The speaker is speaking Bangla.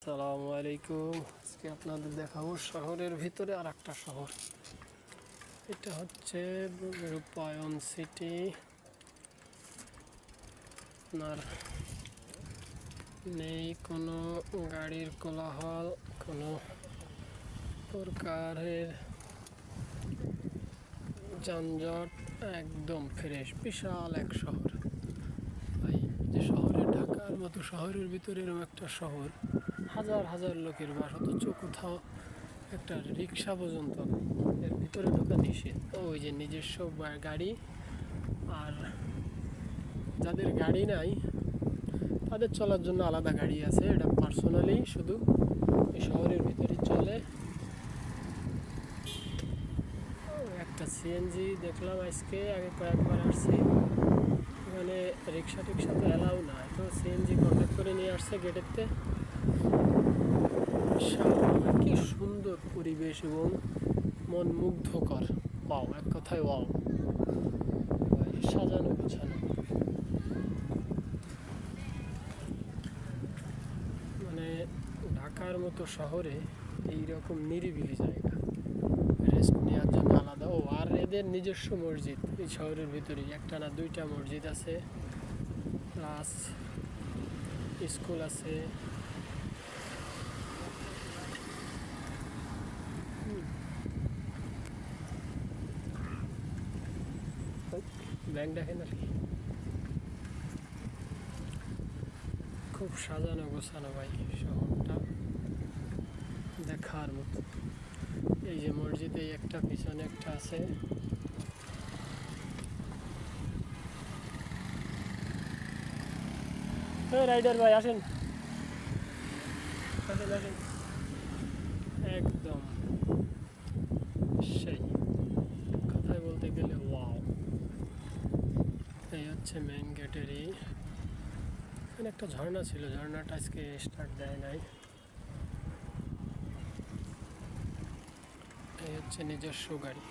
আসসালামু আলাইকুম। আজকে আপনাদের দেখাবো শহরের ভিতরে আর একটা শহর। এটা হচ্ছে রূপায়ণ সিটি। আপনার নেই কোনো গাড়ির কোলাহল, কোনো প্রকারের যানজট, একদম ফ্রেশ। বিশাল এক শহর। তাই যে শহরে ঢাকার মতো শহরের ভিতরে এরকম একটা শহর, হাজার হাজার লোকের বাস, অথচ কোথাও একটা রিক্সা পর্যন্ত এর ভিতরে ঢোকা নিষেধ। ওই যে নিজস্ব গাড়ি, আর যাদের গাড়ি নাই তাদের চলার জন্য আলাদা গাড়ি আছে। এটা পার্সোনালি শুধু এই শহরের ভিতরে চলে। একটা সিএনজি দেখলাম আজকে, আগে কয়েকবার আসছি। এখানে রিক্সা টিক্সা তো অ্যালাউ না, তো সিএনজি কন্ট্যাক্ট করে নিয়ে আসছে গেটেরতে। কি সুন্দর পরিবেশ এবং মন মুগ্ধকর। ওয়াও, এক কথায় ওয়াও। সাজানো গোছানো, মানে ঢাকার মতো শহরে এইরকম নিরিবিলি জায়গা, রেস্ট নেওয়ার জন্য আলাদা। আর এদের নিজস্ব মসজিদ এই শহরের ভিতরেই, একটা না দুইটা মসজিদ আছে, প্লাস স্কুল আছে। ব্যাংক দেখেন আর কি, খুব সাজানো গোছানো ভাই শহরটা, দেখার মতো। এই যে মসজিদে একটা, পিছনে একটা আছে। রাইডার ভাই আসেন, আসেন আসেন, একদম সেই। কথায় বলতে গেলে ওয়াও। এই হচ্ছে মেইন গেটেরই, এখানে একটা ঝর্ণা ছিল, ঝর্ণাটা আজকে স্টার্ট দেয় নাই। এই হচ্ছে নিজস্ব গাড়ি।